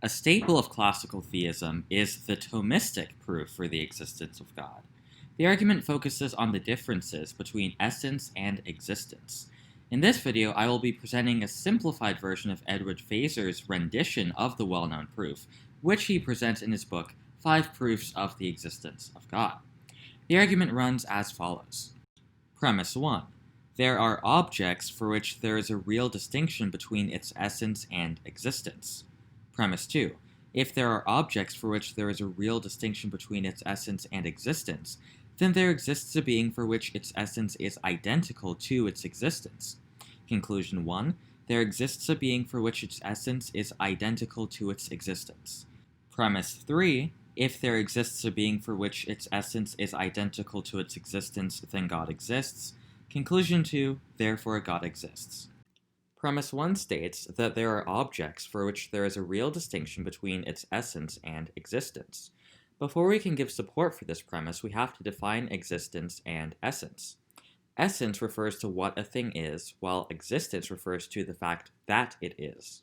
A staple of classical theism is the Thomistic proof for the existence of God. The argument focuses on the differences between essence and existence. In this video, I will be presenting a simplified version of Edward Feser's rendition of the well-known proof, which he presents in his book, 5 Proofs of the Existence of God. The argument runs as follows. Premise 1. There are objects for which there is a real distinction between its essence and existence. Premise 2. If there are objects for which there is a real distinction between its essence and existence, then there exists a being for which its essence is identical to its existence. Conclusion 1. There exists a being for which its essence is identical to its existence. Premise 3. If there exists a being for which its essence is identical to its existence, then God exists. Conclusion 2. Therefore God exists. Premise 1 states that there are objects for which there is a real distinction between its essence and existence. Before we can give support for this premise, we have to define existence and essence. Essence refers to what a thing is, while existence refers to the fact that it is.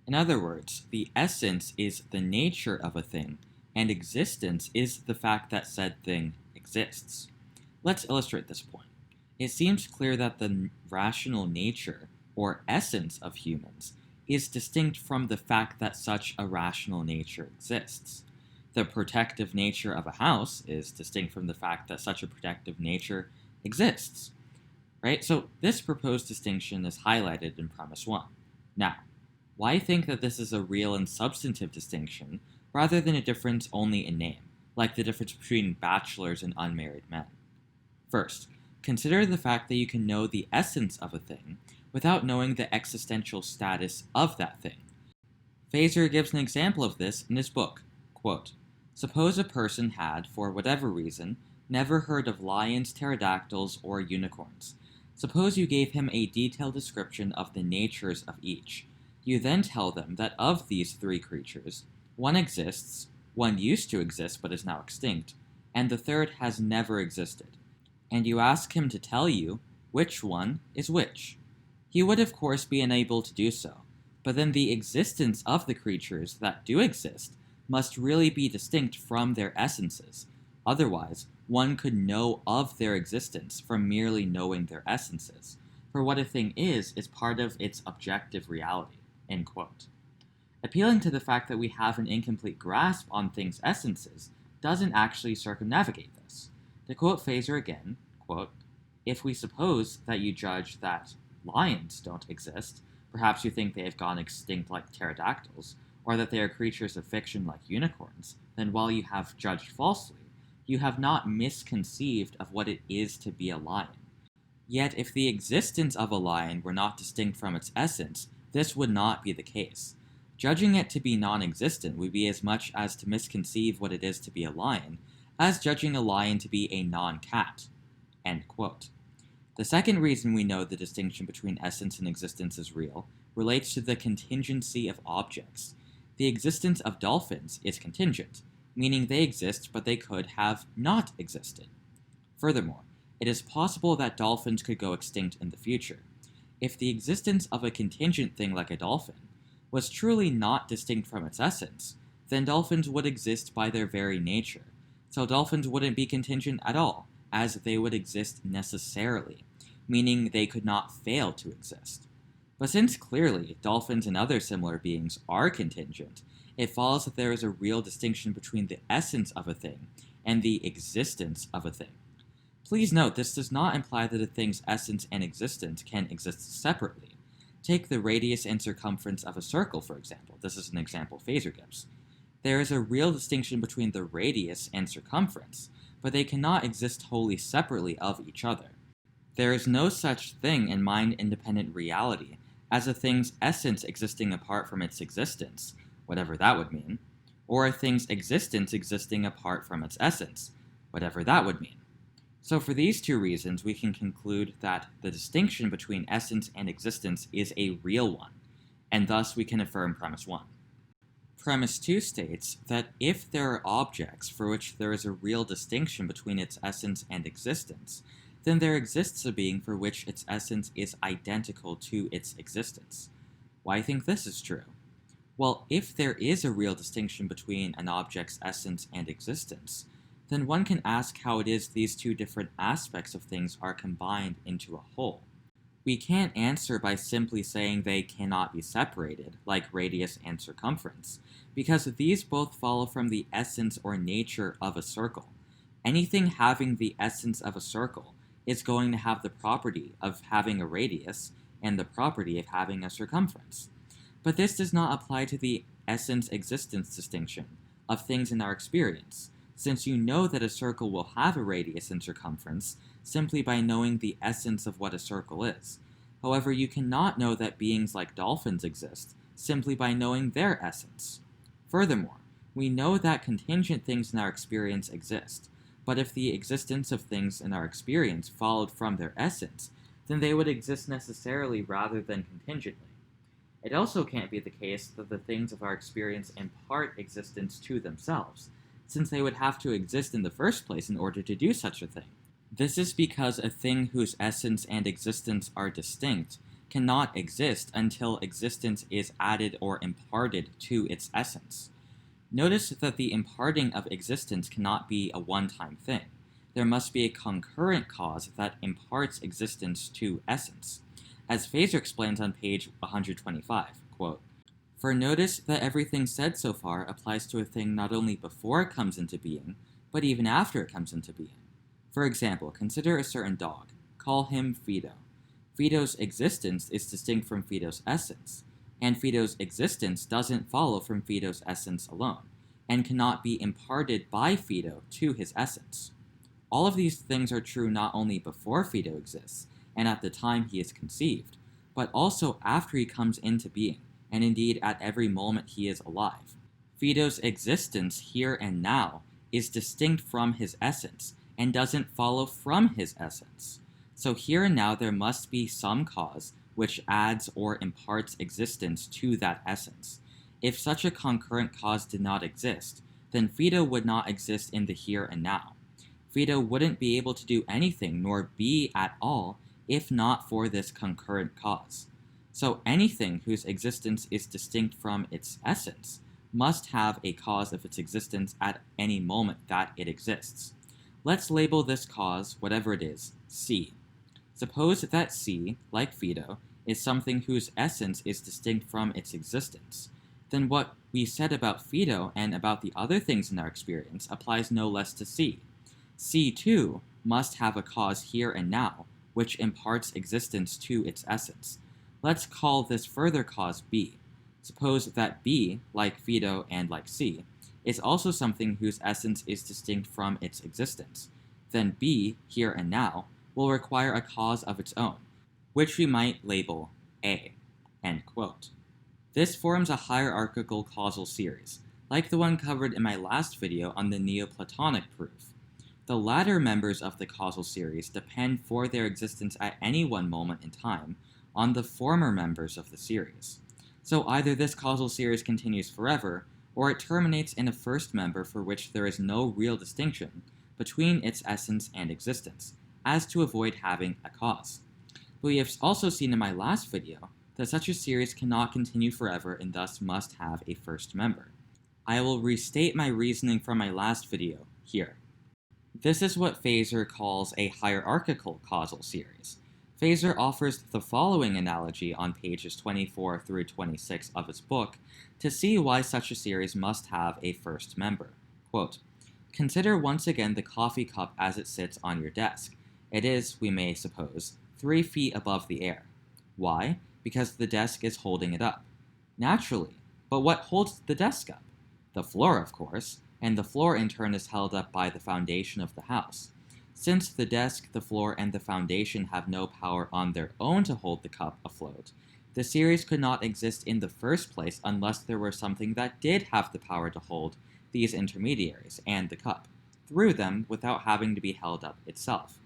In other words, the essence is the nature of a thing, and existence is the fact that said thing exists. Let's illustrate this point. It seems clear that the rational nature, or essence of humans, is distinct from the fact that such a rational nature exists. The protective nature of a house is distinct from the fact that such a protective nature exists. Right? So this proposed distinction is highlighted in premise 1. Now, why think that this is a real and substantive distinction rather than a difference only in name, like the difference between bachelors and unmarried men? First, consider the fact that you can know the essence of a thing without knowing the existential status of that thing. Feser gives an example of this in his book. Quote, suppose a person had, for whatever reason, never heard of lions, pterodactyls, or unicorns. Suppose you gave him a detailed description of the natures of each. You then tell them that of these 3 creatures, one exists, one used to exist but is now extinct, and the third has never existed. And you ask him to tell you which one is which. He would of course be unable to do so, but then the existence of the creatures that do exist must really be distinct from their essences. Otherwise, one could know of their existence from merely knowing their essences, for what a thing is part of its objective reality. End quote. Appealing to the fact that we have an incomplete grasp on things' essences doesn't actually circumnavigate this. To quote Feser again, quote, if we suppose that you judge that lions don't exist, perhaps you think they have gone extinct like pterodactyls, or that they are creatures of fiction like unicorns, then while you have judged falsely, you have not misconceived of what it is to be a lion. Yet if the existence of a lion were not distinct from its essence, this would not be the case. Judging it to be non-existent would be as much as to misconceive what it is to be a lion, as judging a lion to be a non-cat. End quote. The second reason we know the distinction between essence and existence is real relates to the contingency of objects. The existence of dolphins is contingent, meaning they exist but they could have not existed. Furthermore, it is possible that dolphins could go extinct in the future. If the existence of a contingent thing like a dolphin was truly not distinct from its essence, then dolphins would exist by their very nature, so dolphins wouldn't be contingent at all, as they would exist necessarily, meaning they could not fail to exist. But since clearly dolphins and other similar beings are contingent, it follows that there is a real distinction between the essence of a thing and the existence of a thing. Please note, this does not imply that a thing's essence and existence can exist separately. Take the radius and circumference of a circle, for example. This is an example Feser gives. There is a real distinction between the radius and circumference, but they cannot exist wholly separately of each other. There is no such thing in mind-independent reality as a thing's essence existing apart from its existence, whatever that would mean, or a thing's existence existing apart from its essence, whatever that would mean. So for these 2 reasons, we can conclude that the distinction between essence and existence is a real one, and thus we can affirm premise 1. Premise 2 states that if there are objects for which there is a real distinction between its essence and existence, then there exists a being for which its essence is identical to its existence. Why think this is true? Well, if there is a real distinction between an object's essence and existence, then one can ask how it is these two different aspects of things are combined into a whole. We can't answer by simply saying they cannot be separated, like radius and circumference, because these both follow from the essence or nature of a circle. Anything having the essence of a circle is going to have the property of having a radius and the property of having a circumference. But this does not apply to the essence-existence distinction of things in our experience, since you know that a circle will have a radius and circumference simply by knowing the essence of what a circle is. However, you cannot know that beings like dolphins exist simply by knowing their essence. Furthermore, we know that contingent things in our experience exist, but if the existence of things in our experience followed from their essence, then they would exist necessarily rather than contingently. It also can't be the case that the things of our experience impart existence to themselves, since they would have to exist in the first place in order to do such a thing. This is because a thing whose essence and existence are distinct cannot exist until existence is added or imparted to its essence. Notice that the imparting of existence cannot be a one-time thing. There must be a concurrent cause that imparts existence to essence. As Feser explains on page 125, quote, "For notice that everything said so far applies to a thing not only before it comes into being, but even after it comes into being. For example, consider a certain dog. Call him Fido. Fido's existence is distinct from Fido's essence, and Fido's existence doesn't follow from Fido's essence alone, and cannot be imparted by Fido to his essence. All of these things are true not only before Fido exists, and at the time he is conceived, but also after he comes into being, and indeed at every moment he is alive. Fido's existence here and now is distinct from his essence, and doesn't follow from his essence. So here and now there must be some cause which adds or imparts existence to that essence. If such a concurrent cause did not exist, then Fido would not exist in the here and now. Fido wouldn't be able to do anything nor be at all if not for this concurrent cause. So anything whose existence is distinct from its essence must have a cause of its existence at any moment that it exists. Let's label this cause, whatever it is, C. Suppose that C, like Fido, is something whose essence is distinct from its existence. Then what we said about Fido and about the other things in our experience applies no less to C. C, too, must have a cause here and now, which imparts existence to its essence. Let's call this further cause B. Suppose that B, like Fido and like C, is also something whose essence is distinct from its existence. Then B, here and now, will require a cause of its own, which we might label A." End quote. This forms a hierarchical causal series, like the one covered in my last video on the Neoplatonic proof. The latter members of the causal series depend for their existence at any one moment in time on the former members of the series. So either this causal series continues forever, or it terminates in a first member for which there is no real distinction between its essence and existence, as to avoid having a cause. But we have also seen in my last video that such a series cannot continue forever and thus must have a first member. I will restate my reasoning from my last video here. This is what Feser calls a hierarchical causal series. Feser offers the following analogy on pages 24 through 26 of his book to see why such a series must have a first member. Quote, "Consider once again the coffee cup as it sits on your desk. It is, we may suppose, 3 feet above the air. Why? Because the desk is holding it up. Naturally, but what holds the desk up? The floor, of course, and the floor in turn is held up by the foundation of the house. Since the desk, the floor, and the foundation have no power on their own to hold the cup afloat, the series could not exist in the first place unless there were something that did have the power to hold these intermediaries and the cup through them without having to be held up itself.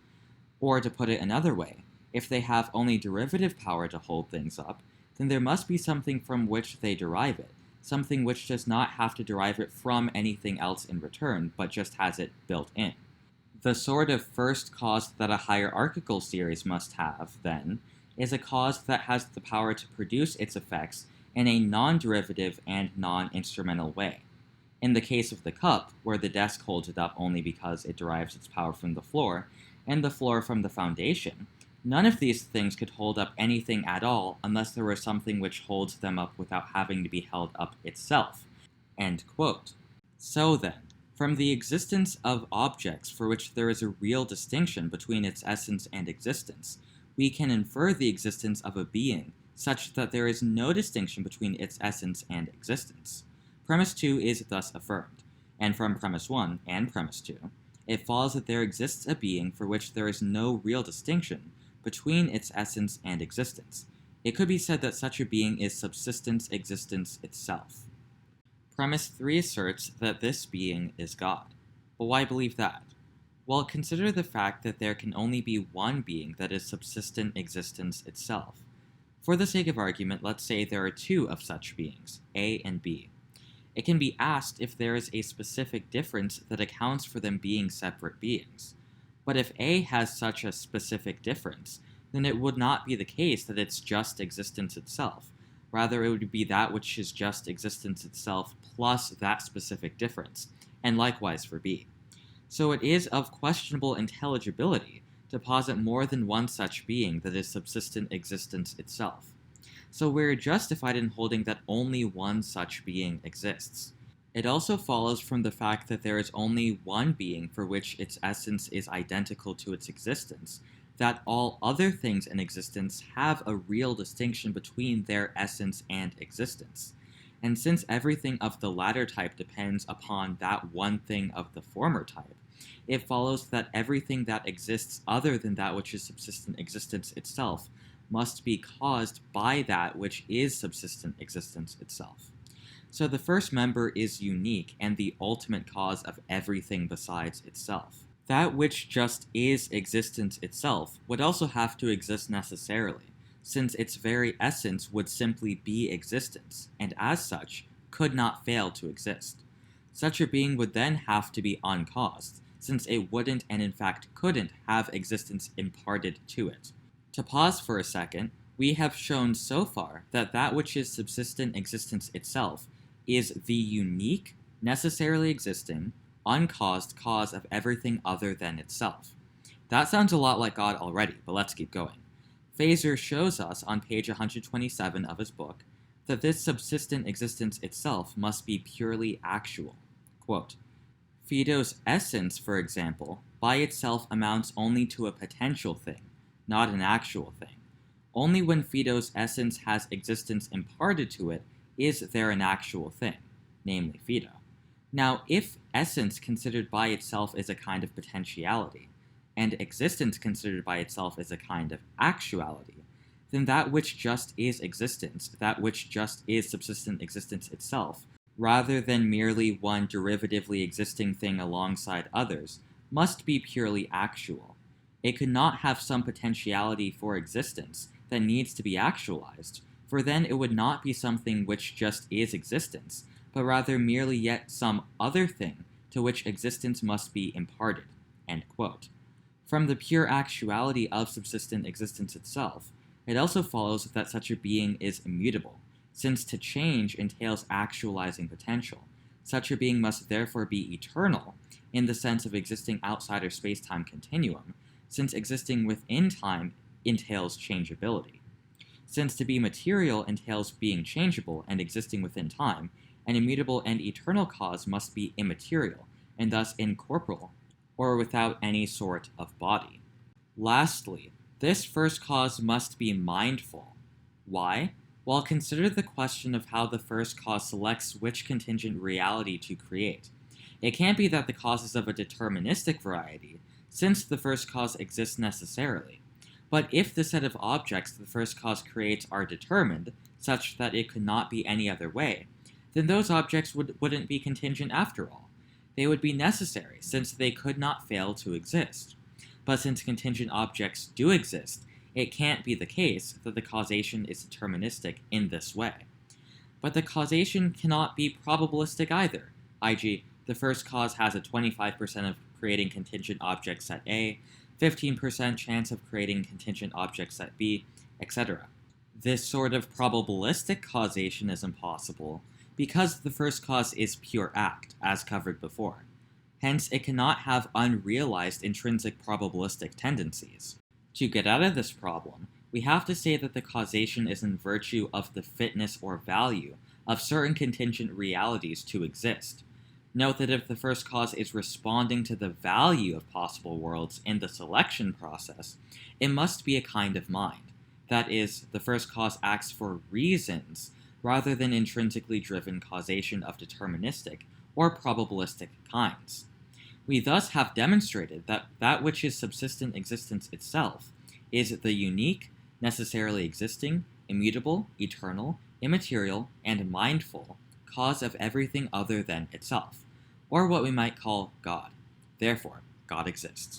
Or to put it another way, if they have only derivative power to hold things up, then there must be something from which they derive it, something which does not have to derive it from anything else in return, but just has it built in. The sort of first cause that a hierarchical series must have, then, is a cause that has the power to produce its effects in a non-derivative and non-instrumental way. In the case of the cup, where the desk holds it up only because it derives its power from the floor, and the floor from the foundation, none of these things could hold up anything at all unless there were something which holds them up without having to be held up itself. End quote. So then, from the existence of objects for which there is a real distinction between its essence and existence, we can infer the existence of a being such that there is no distinction between its essence and existence. Premise 2 is thus affirmed, and from Premise 1 and Premise 2, it follows that there exists a being for which there is no real distinction between its essence and existence. It could be said that such a being is subsistence existence itself. Premise 3 asserts that this being is God. But why believe that? Well, consider the fact that there can only be one being that is subsistent existence itself. For the sake of argument, let's say there are two of such beings, A and B. It can be asked if there is a specific difference that accounts for them being separate beings. But if A has such a specific difference, then it would not be the case that it's just existence itself. Rather, it would be that which is just existence itself plus that specific difference, and likewise for B. So it is of questionable intelligibility to posit more than one such being that is subsistent existence itself. So we're justified in holding that only one such being exists. It also follows from the fact that there is only one being for which its essence is identical to its existence, that all other things in existence have a real distinction between their essence and existence. And since everything of the latter type depends upon that one thing of the former type, it follows that everything that exists other than that which is subsistent existence itself must be caused by that which is subsistent existence itself. So the first member is unique and the ultimate cause of everything besides itself. That which just is existence itself would also have to exist necessarily, since its very essence would simply be existence, and as such, could not fail to exist. Such a being would then have to be uncaused, since it wouldn't and in fact couldn't have existence imparted to it. To pause for a second, we have shown so far that that which is subsistent existence itself is the unique, necessarily existing, uncaused cause of everything other than itself. That sounds a lot like God already, but let's keep going. Feser shows us on page 127 of his book that this subsistent existence itself must be purely actual. Quote, Fido's essence, for example, by itself amounts only to a potential thing, not an actual thing. Only when Fido's essence has existence imparted to it is there an actual thing, namely Fido. Now, if essence considered by itself is a kind of potentiality, and existence considered by itself is a kind of actuality, then that which just is existence, that which just is subsistent existence itself, rather than merely one derivatively existing thing alongside others, must be purely actual. It could not have some potentiality for existence that needs to be actualized, for then it would not be something which just is existence, but rather merely yet some other thing to which existence must be imparted. End quote. From the pure actuality of subsistent existence itself, it also follows that such a being is immutable, since to change entails actualizing potential. Such a being must therefore be eternal, in the sense of existing outside our space-time continuum, since existing within time entails changeability. Since to be material entails being changeable and existing within time, an immutable and eternal cause must be immaterial, and thus incorporeal, or without any sort of body. Lastly, this first cause must be mindful. Why? Well, consider the question of how the first cause selects which contingent reality to create. It can't be that the cause is of a deterministic variety, since the first cause exists necessarily. But if the set of objects the first cause creates are determined, such that it could not be any other way, then those objects wouldn't be contingent after all. They would be necessary, since they could not fail to exist. But since contingent objects do exist, it can't be the case that the causation is deterministic in this way. But the causation cannot be probabilistic either, i.e., the first cause has a 25% of creating contingent object set A, 15% chance of creating contingent object set B, etc. This sort of probabilistic causation is impossible because the first cause is pure act, as covered before. Hence, it cannot have unrealized intrinsic probabilistic tendencies. To get out of this problem, we have to say that the causation is in virtue of the fitness or value of certain contingent realities to exist. Note that if the first cause is responding to the value of possible worlds in the selection process, it must be a kind of mind. That is, the first cause acts for reasons rather than intrinsically driven causation of deterministic or probabilistic kinds. We thus have demonstrated that that which is subsistent existence itself is the unique, necessarily existing, immutable, eternal, immaterial, and mindful cause of everything other than itself, or what we might call God. Therefore, God exists.